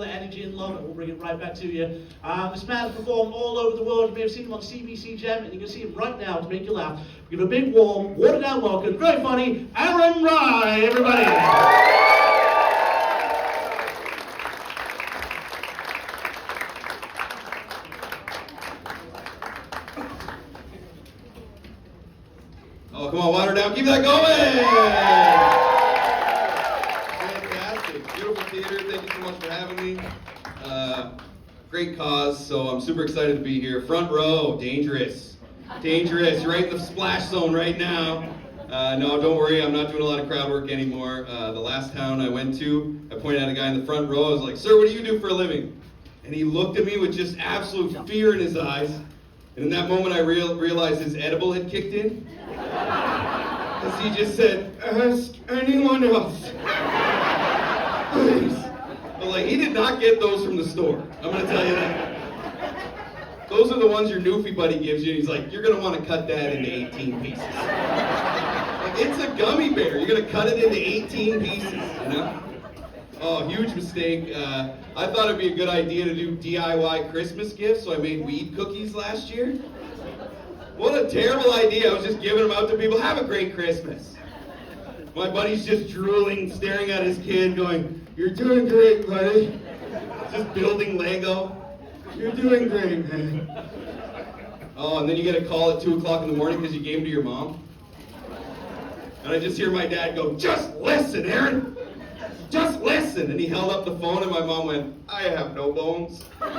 The energy and love, and we'll bring it right back to you. This man has performed all over the world. You may have seen him on CBC Gem, and you can see him right now to make you laugh. Give a big, warm, watered-down welcome. Very funny, Aaron Rye, everybody. Oh, come on, Waterdown, keep that going! Beautiful theater, thank you so much for having me. Great cause, so I'm super excited to be here. Front row, dangerous. Dangerous, you're right in the splash zone right now. No, don't worry, I'm not doing a lot of crowd work anymore. The last town I went to, I pointed at a guy in the front row, I was like, "Sir, what do you do for a living?" And he looked at me with just absolute fear in his eyes. And in that moment I realized his edible had kicked in. Because he just said, "Ask anyone else." Please. But like, he did not get those from the store. I'm gonna tell you that. Those are the ones your newfie buddy gives you. He's like, "You're gonna want to cut that into 18 pieces." Like, it's a gummy bear. You're gonna cut it into 18 pieces, you know? Oh, huge mistake. I thought it'd be a good idea to do DIY Christmas gifts, so I made weed cookies last year. What a terrible idea. I was just giving them out to people. Have a great Christmas. My buddy's just drooling, staring at his kid, going, "You're doing great, buddy." Just building Lego. "You're doing great, man." Oh, and then you get a call at 2 o'clock in the morning because you gave them to your mom. And I just hear my dad go, "Just listen, Aaron. Just listen." And he held up the phone and my mom went, "I have no bones." Like,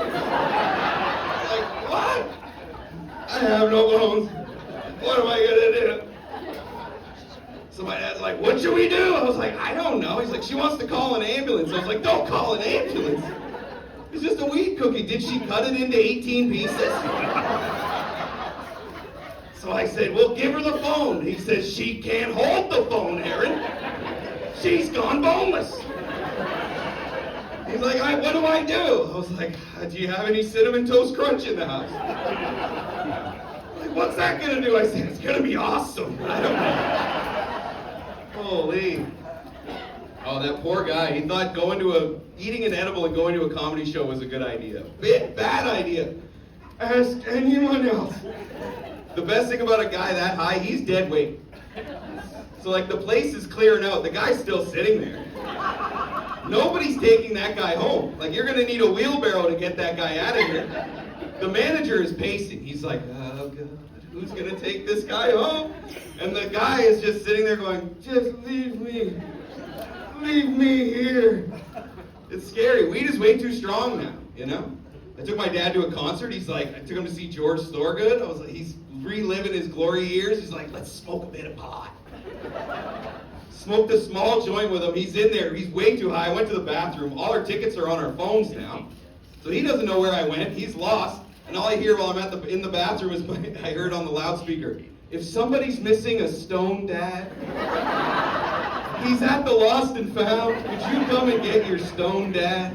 what? I have no bones. What am I gonna do? So my dad's like, "What should we do?" I was like, "I don't know." He's like, "She wants to call an ambulance." I was like, "Don't call an ambulance. It's just a weed cookie. Did she cut it into 18 pieces?" So I said, "Well, give her the phone." He says, "She can't hold the phone, Aaron. She's gone boneless." He's like, "What do I do?" I was like, "Do you have any Cinnamon Toast Crunch in the house?" Like, "What's that gonna do?" I said, "It's gonna be awesome." I don't know. Holy. Oh, that poor guy. He thought eating an edible and going to a comedy show was a good idea. Bad idea. Ask anyone else. The best thing about a guy that high, he's dead weight. So like the place is clearing out, the guy's still sitting there. Nobody's taking that guy home. Like, you're gonna need a wheelbarrow to get that guy out of here. The manager is pacing. He's like, "Oh God, who's gonna take this guy home?" And the guy is just sitting there going, "Just leave me. Leave me here." It's scary. Weed is way too strong now, you know? I took my dad to a concert. He's like, I took him to see George Thorogood. I was like, he's reliving his glory years. He's like, "Let's smoke a bit of pot." Smoked a small joint with him. He's in there. He's way too high. I went to the bathroom. All our tickets are on our phones now. So he doesn't know where I went. He's lost. And all I hear while I'm in the bathroom is I heard on the loudspeaker, "If somebody's missing a stone dad, he's at the Lost and Found. Could you come and get your stone dad?"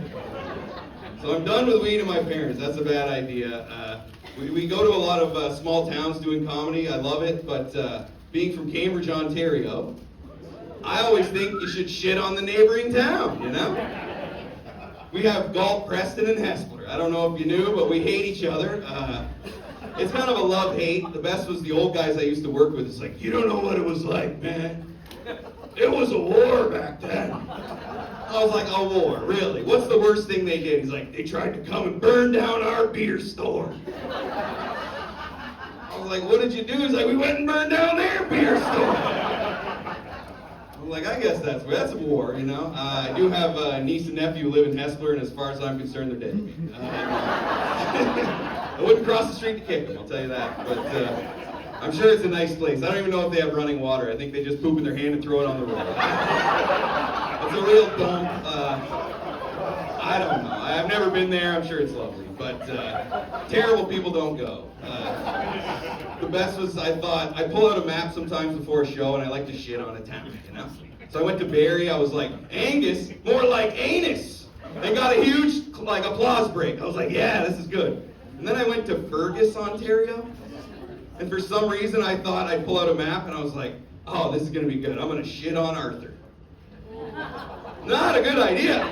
So I'm done with weed and my parents. That's a bad idea. We go to a lot of small towns doing comedy. I love it. But being from Cambridge, Ontario, I always think you should shit on the neighboring town, you know? We have Galt, Preston, and Hespeler. I don't know if you knew, but we hate each other. It's kind of a love-hate. The best was the old guys I used to work with. It's like, "You don't know what it was like, man. It was a war back then." I was like, "A war? Really? What's the worst thing they did?" He's like, "They tried to come and burn down our beer store." I was like, "What did you do?" He's like, "We went and burned down their beer store." I'm like, I guess that's a war, you know? I do have a niece and nephew who live in Hespeler, and as far as I'm concerned, they're dead to me. I wouldn't cross the street to kick them, I'll tell you that. But I'm sure it's a nice place. I don't even know if they have running water. I think they just poop in their hand and throw it on the road. It's a real dump. I don't know. I've never been there. I'm sure it's lovely. But terrible people don't go. The best was, I pull out a map sometimes before a show, and I like to shit on a town, you know? So I went to Barrie. I was like, "Angus, more like anus." They got a huge, applause break. I was like, "Yeah, this is good." And then I went to Fergus, Ontario. And for some reason, I thought I'd pull out a map, and I was like, "Oh, this is going to be good. I'm going to shit on Arthur." Not a good idea.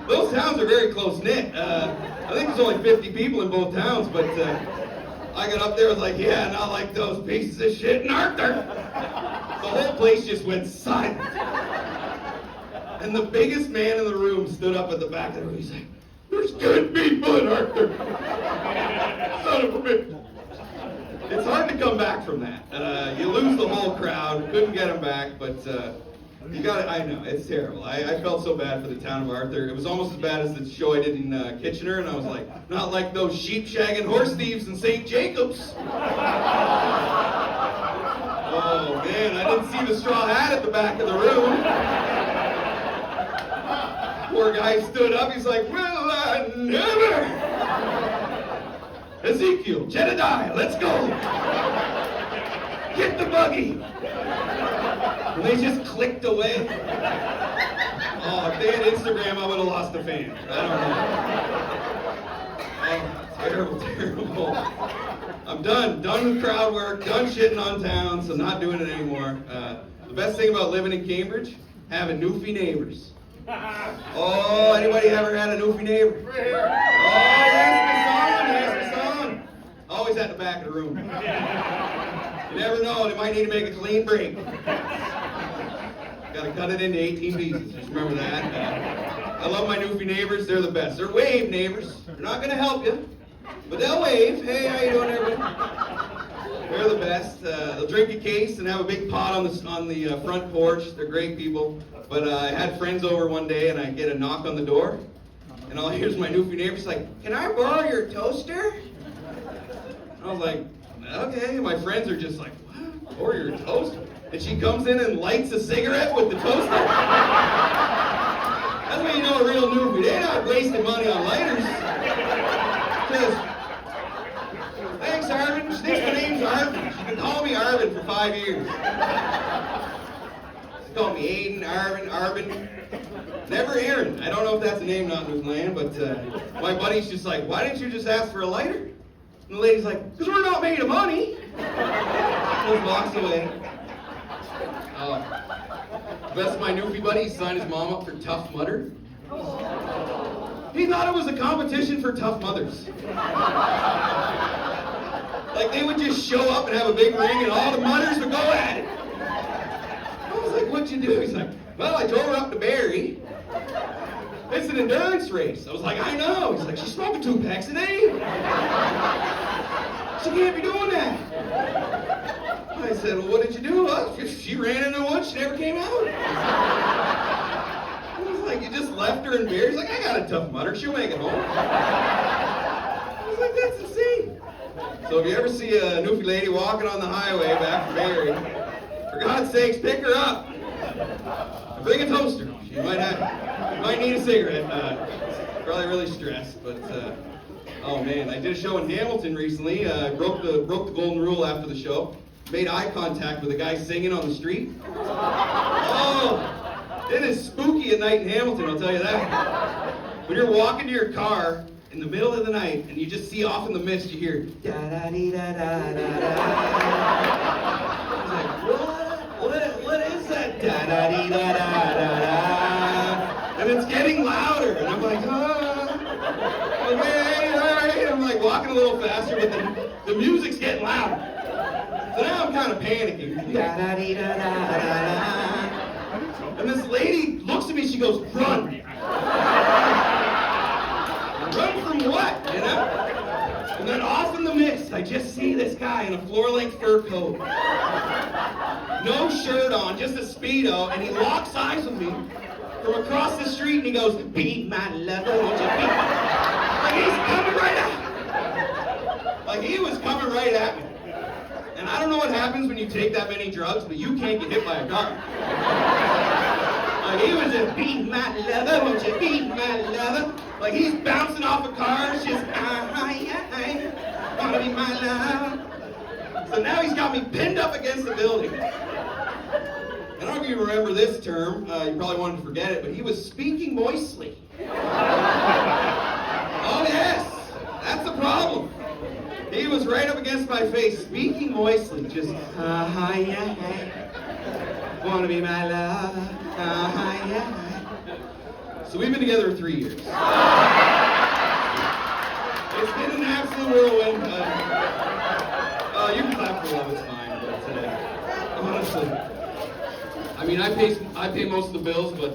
Those towns are very close-knit. I think there's only 50 people in both towns, but I got up there and was like, yeah, not like those pieces of shit in Arthur. The whole place just went silent. And the biggest man in the room stood up at the back of the room. He's like, there's good people in Arthur. Son of a bitch. It's hard to come back from that. You lose the whole crowd. Couldn't get them back, but you got it. I know, it's terrible. I felt so bad for the town of Arthur. It was almost as bad as the show I did in Kitchener, and I was like, not like those sheep shagging horse thieves in St. Jacobs. Oh man, I didn't see the straw hat at the back of the room. Poor guy stood up, he's like, well, I never. Ezekiel, Jedediah, let's go. Get the buggy. And they just clicked away. Oh, if they had Instagram, I would have lost a fan. I don't know. Oh, terrible, terrible. I'm done with crowd work, done shitting on towns, so not doing it anymore. The best thing about living in Cambridge, having newfie neighbors. Oh, anybody ever had a newfie neighbor? Oh, yes, my son. Always at the back of the room. You never know, they might need to make a clean break. Gotta cut it into 18 pieces, just remember that. I love my newfie neighbors, they're the best. They're wave neighbors. They're not gonna help you, but they'll wave. Hey, how you doing, everybody? They're the best. They'll drink a case and have a big pot on the front porch. They're great people. But I had friends over one day, and I get a knock on the door, and all I hear is my newfie neighbor. She's like, "Can I borrow your toaster?" I was like, "Okay." And my friends are just like, "What? Borrow your toaster?" And she comes in and lights a cigarette with the toaster. That's when you know a real newbie. They're not wasting money on lighters. Just, thanks, Arvin. She thinks my name's Arvin. She can call me Arvin for 5 years. She called me Aiden, Arvin. Never Aaron. I don't know if that's a name not in Newfoundland, but my buddy's just like, why didn't you just ask for a lighter? And the lady's like, because we're not made of money. Just walks away. Best of my newfie buddy, he signed his mom up for Tough Mudder. He thought it was a competition for tough mothers. Like they would just show up and have a big ring and all the mudders would go at it. I was like, what'd you do? He's like, well, I drove her up to Barrie. It's an endurance race. I was like, I know. He's like, she's smoking 2 packs a day. She can't be doing that. I said, well, what did you do? Well, she ran into one, she never came out. I was like, you just left her in Barrie? He's like, I got a Tough Mudder, she'll make it home. I was like, that's insane. So if you ever see a newfie lady walking on the highway back from Barrie, for God's sakes, pick her up. Bring a toaster. She might need a cigarette. Probably really stressed, but oh man, I did a show in Hamilton recently. Broke the golden rule after the show. Made eye contact with a guy singing on the street. Oh, it is spooky at night in Hamilton, I'll tell you that. When you're walking to your car in the middle of the night and you just see off in the mist, you hear da-da-dee-da-da-da-da. I was like, what is that? Da-da-dee-da-da-da-da. And it's getting louder, and I'm like, okay, all right. I'm like walking a little faster, but the music's getting louder. So now I'm kind of panicking. And this lady looks at me, she goes, run. Run from what, you know? And then off in the mist, I just see this guy in a floor-length fur coat. No shirt on, just a Speedo, and he locks eyes with me from across the street, and he goes, be my lover, won't you be? Like he's coming right at me. Like he was coming right at me. And I don't know what happens when you take that many drugs, but you can't get hit by a car. Like he was just beating my lover, won't you beat my lover? Like he's bouncing off of cars, just I wanna be my lover. So now he's got me pinned up against the building. I don't know if you remember this term, you probably wanted to forget it, but he was speaking moistly. Oh yes, that's the problem. He was right up against my face, speaking moistly, just, yeah, wanna be my love, yeah. So we've been together 3 years. It's been an absolute whirlwind. You can clap for love, it's fine. But honestly, I mean, I pay most of the bills, but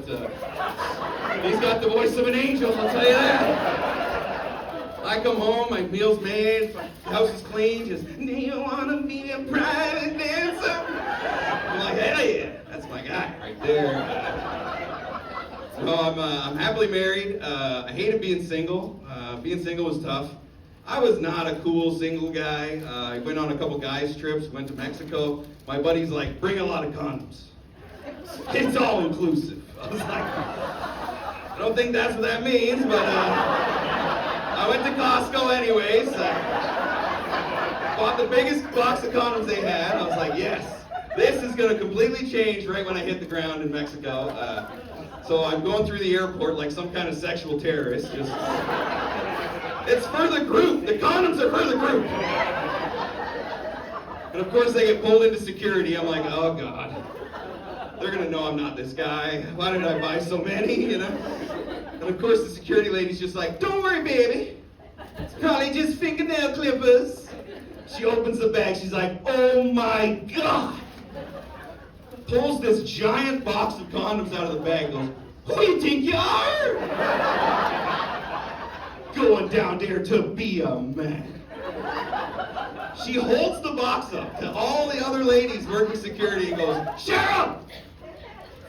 he's got the voice of an angel, I'll tell you that. I come home, my meal's made, the house is clean, just, do you want to be a private dancer? I'm like, hell yeah, that's my guy right there. So I'm happily married. I hated being single. Being single was tough. I was not a cool single guy. I went on a couple guys' trips, went to Mexico. My buddy's like, bring a lot of condoms. It's all inclusive. I was like, I don't think that's what that means, but I went to Costco anyways. Bought the biggest box of condoms they had. I was like, yes, this is going to completely change right when I hit the ground in Mexico. So I'm going through the airport like some kind of sexual terrorist. Just, it's for the group. The condoms are for the group. And of course they get pulled into security. I'm like, oh God. They're gonna know I'm not this guy. Why did I buy so many, you know? And of course the security lady's just like, don't worry, baby. It's probably just fingernail clippers. She opens the bag, she's like, oh my God. Pulls this giant box of condoms out of the bag, goes, who do you think you are? Going down there to be a man. She holds the box up to all the other ladies working security and goes, Cheryl!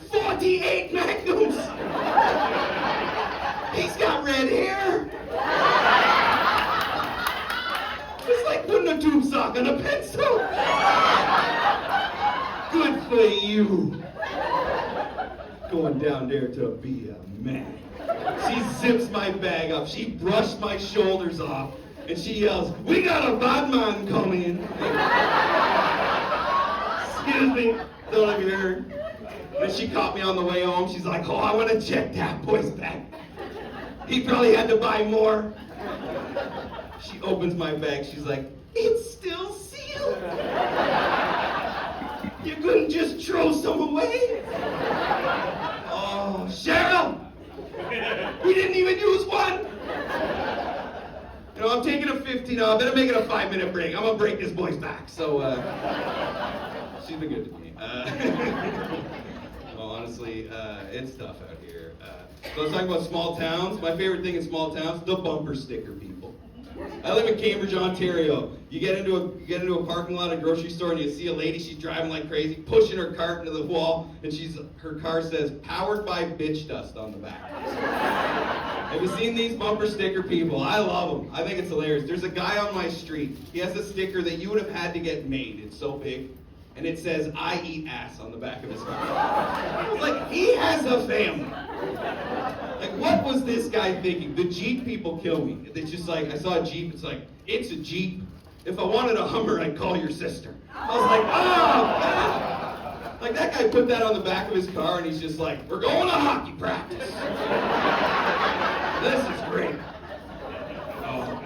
48 magnums! He's got red hair! It's like putting a tube sock on a pencil! Good for you! Going down there to be a man. She zips my bag up, she brushed my shoulders off, and she yells, we got a bad man coming! Excuse me, don't let me heard. And she caught me on the way home. She's like, oh, I want to check that boy's bag. He probably had to buy more. She opens my bag. She's like, it's still sealed. You couldn't just throw some away? Oh, Cheryl! We didn't even use one. You know, I'm taking a 15, I better make it a 5-minute break. I'm going to break this boy's back. So, she's been good to me. Well, honestly, it's tough out here. So let's talk about small towns. My favorite thing in small towns, the bumper sticker people. I live in Cambridge, Ontario. You get into a parking lot at a grocery store and you see a lady, she's driving like crazy, pushing her cart into the wall, and her car says, powered by bitch dust on the back. Have you seen these bumper sticker people? I love them. I think it's hilarious. There's a guy on my street. He has a sticker that you would have had to get made. It's so big. And it says, I eat ass on the back of his car. I was like, he has a family. Like, what was this guy thinking? The Jeep people kill me. It's just like, I saw a Jeep, it's like, it's a Jeep. If I wanted a Hummer, I'd call your sister. I was like, oh, God. Like, that guy put that on the back of his car, and he's just like, we're going to hockey practice. This is great. Oh.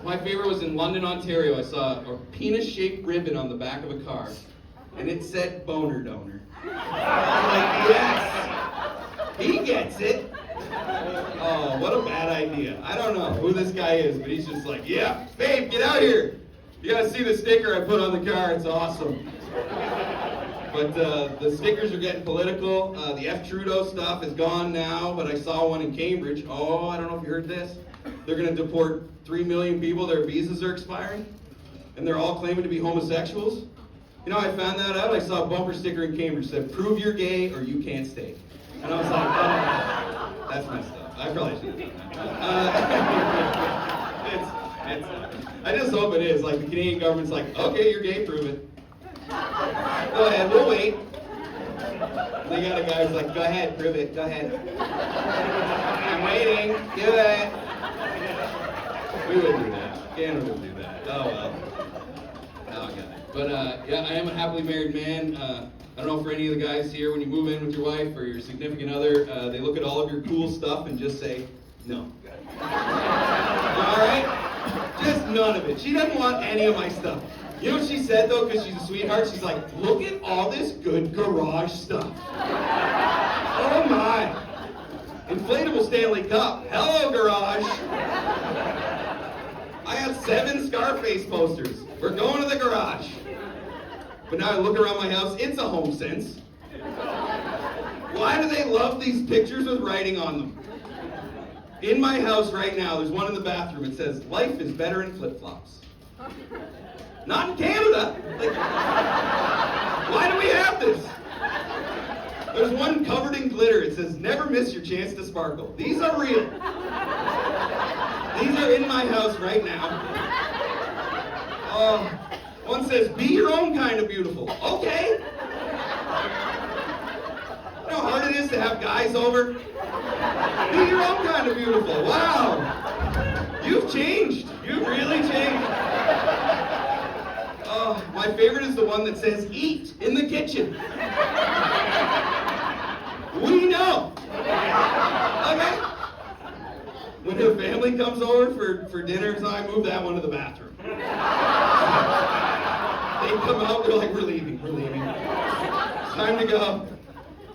My favorite was in London, Ontario. I saw a penis-shaped ribbon on the back of a car, and it said boner donor. I'm like, yes, he gets it. Oh, what a bad idea. I don't know who this guy is, but he's just like, yeah, babe, get out here. You gotta see the sticker I put on the car, it's awesome. But the stickers are getting political. The F. Trudeau stuff is gone now, but I saw one in Cambridge. Oh, I don't know if you heard this. They're gonna deport 3 million people, their visas are expiring, and they're all claiming to be homosexuals. You know, I found that out. I saw a bumper sticker in Cambridge that said, prove you're gay or you can't stay. And I was like, oh, that's messed up. I probably should have done that. I just hope it is. Like, the Canadian government's like, okay, you're gay, prove it. Go ahead, we'll wait. And they got a guy who's like, go ahead, prove it, go ahead. I'm waiting, do it. We wouldn't do that. Canada wouldn't do that. Oh, well. Oh, God. But, yeah, I am a happily married man. I don't know for any of the guys here, when you move in with your wife or your significant other, they look at all of your cool stuff and just say, no. All right? Just none of it. She doesn't want any of my stuff. You know what she said, though, because she's a sweetheart? She's like, look at all this good garage stuff. Oh, my. Inflatable Stanley Cup. Hello, garage. I had 7 Scarface posters. We're going to the garage. But now I look around my house, it's a HomeSense. Why do they love these pictures with writing on them? In my house right now, there's one in the bathroom. It says, "Life is better in flip-flops." Not in Canada. Like, why do we have this? There's one covered in glitter. It says, "Never miss your chance to sparkle." These are real. These are in my house right now. One says, "Be your own kind of beautiful." Okay. You know how hard it is to have guys over? Be your own kind of beautiful. Wow. You've changed. You've really changed. My favorite is the one that says, "Eat in the kitchen." We know. Okay? When her family comes over for dinner, so I move that one to the bathroom. They come out, they're like, we're leaving. It's time to go.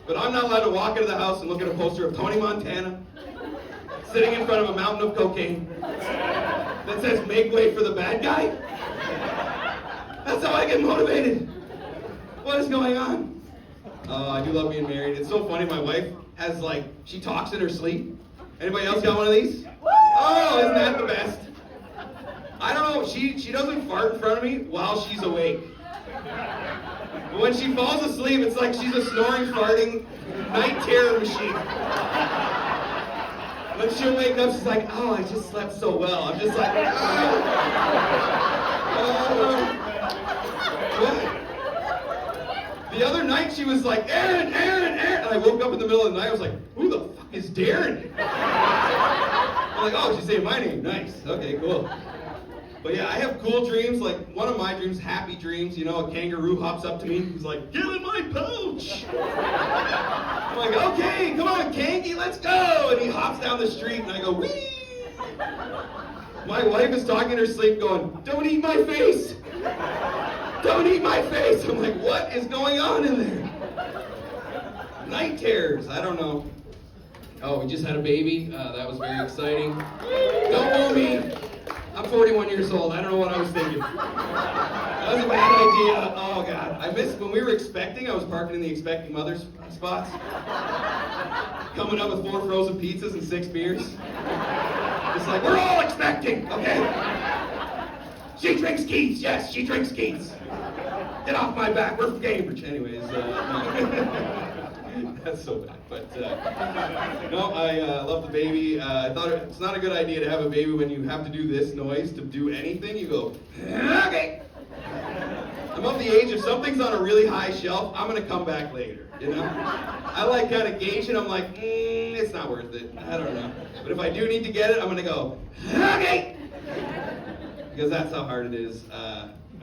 But I'm not allowed to walk into the house and look at a poster of Tony Montana sitting in front of a mountain of cocaine that says, "Make way for the bad guy." That's how I get motivated. What is going on? I do love being married. It's so funny, my wife has she talks in her sleep. Anybody else got one of these? Oh, isn't that the best? I don't know, she doesn't fart in front of me while she's awake. But when she falls asleep, it's like she's a snoring, farting night terror machine. When she'll wake up, she's like, "Oh, I just slept so well." I'm just like, what? The other night she was like, Aaron. And I woke up in the middle of the night, I was like, who the fuck is Darren? I'm like, oh, she's saying my name. Nice. Okay, cool. But yeah, I have cool dreams. Like, one of my dreams, happy dreams, a kangaroo hops up to me. He's like, "Get in my pouch." I'm like, "Okay, come on, Kangy, let's go." And he hops down the street, and I go, "Whee!" My wife is talking in her sleep going, "Don't eat my face. Don't eat my face." I'm like, what is going on in there? Night terrors, I don't know. Oh, we just had a baby. That was very exciting. Don't boo me. I'm 41 years old. I don't know what I was thinking. That was a bad idea. Oh, God. I missed when we were expecting. I was parking in the expecting mothers spots. Coming up with 4 frozen pizzas and 6 beers. It's like, we're all expecting, okay? She drinks Keats. Yes, she drinks Keats. Get off my back. We're from Cambridge. Anyways, that's so bad. But, no, I love the baby. I thought it's not a good idea to have a baby when you have to do this noise to do anything. You go, okay. I'm of the age, if something's on a really high shelf, I'm going to come back later, I like kind of gauge it. I'm like, it's not worth it. I don't know. But if I do need to get it, I'm going to go, okay. Because that's how hard it is.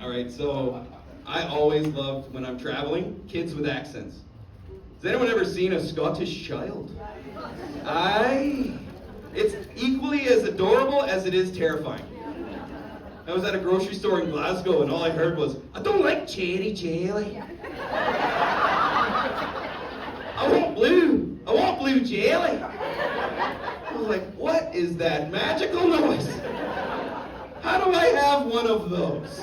All right, so I always loved, when I'm traveling, kids with accents. Has anyone ever seen a Scottish child? It's equally as adorable as it is terrifying. I was at a grocery store in Glasgow and all I heard was, "I don't like cherry jelly. I want blue jelly." I was like, what is that magical noise? How do I have one of those?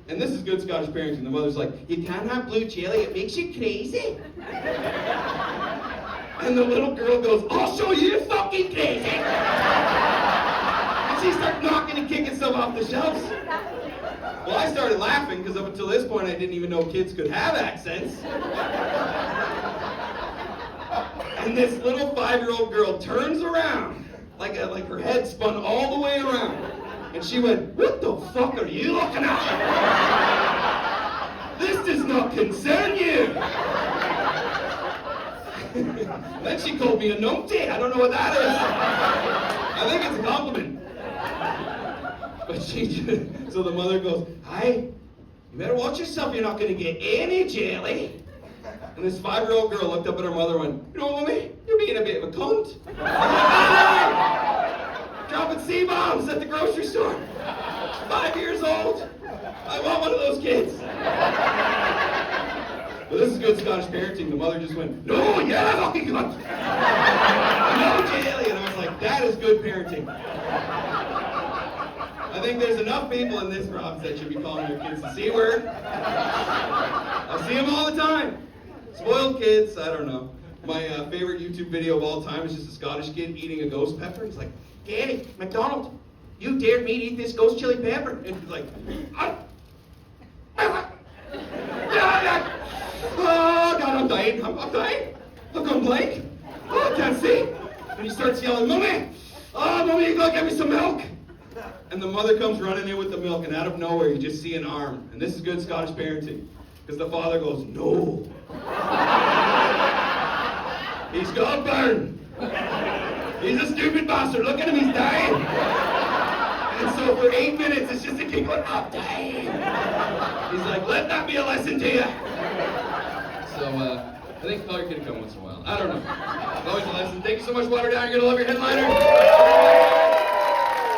And this is good Scottish parenting. The mother's like, "You can't have blue jelly, it makes you crazy." And the little girl goes, "I'll show you fucking crazy." And she starts knocking and kicking stuff off the shelves. Well, I started laughing because up until this point I didn't even know kids could have accents. And this little 5-year-old girl turns around, like her head spun all the way around. And she went, "What the fuck are you looking at? This does not concern you." Then she called me a numpty. I don't know what that is. I think it's a compliment. But so the mother goes, "Hi, you better watch yourself. You're not going to get any jelly." And this 5-year-old girl looked up at her mother and went, "You know, Mommy, you're being a bit of a cunt." Dropping C-bombs at the grocery store. 5 years old. I want one of those kids. But this is good Scottish parenting. The mother just went, no, yeah, fucking cunt. No, Jilly. And I was like, that is good parenting. I think there's enough people in this province that should be calling their kids the C word. I see them all the time. Spoiled kids, I don't know. My favorite YouTube video of all time is just a Scottish kid eating a ghost pepper. He's like, Daddy, McDonald, you dared me to eat this ghost chili pepper. And he's like, oh, God, I'm dying. I'm dying. Look, I'm blank. Oh, I can't see. And he starts yelling, Mummy, oh, Mummy, you gotta get me some milk. And the mother comes running in with the milk, and out of nowhere, you just see an arm. And this is good Scottish parenting. Because the father goes, no. He's got burn. He's a stupid bastard. Look at him, he's dying. And so for 8 minutes, it's just a kid going, I'm dying. He's like, let that be a lesson to you. So I think color could come once in a while. I don't know. Always a lesson. Thank you so much, Waterdown. You're going to love your headliner.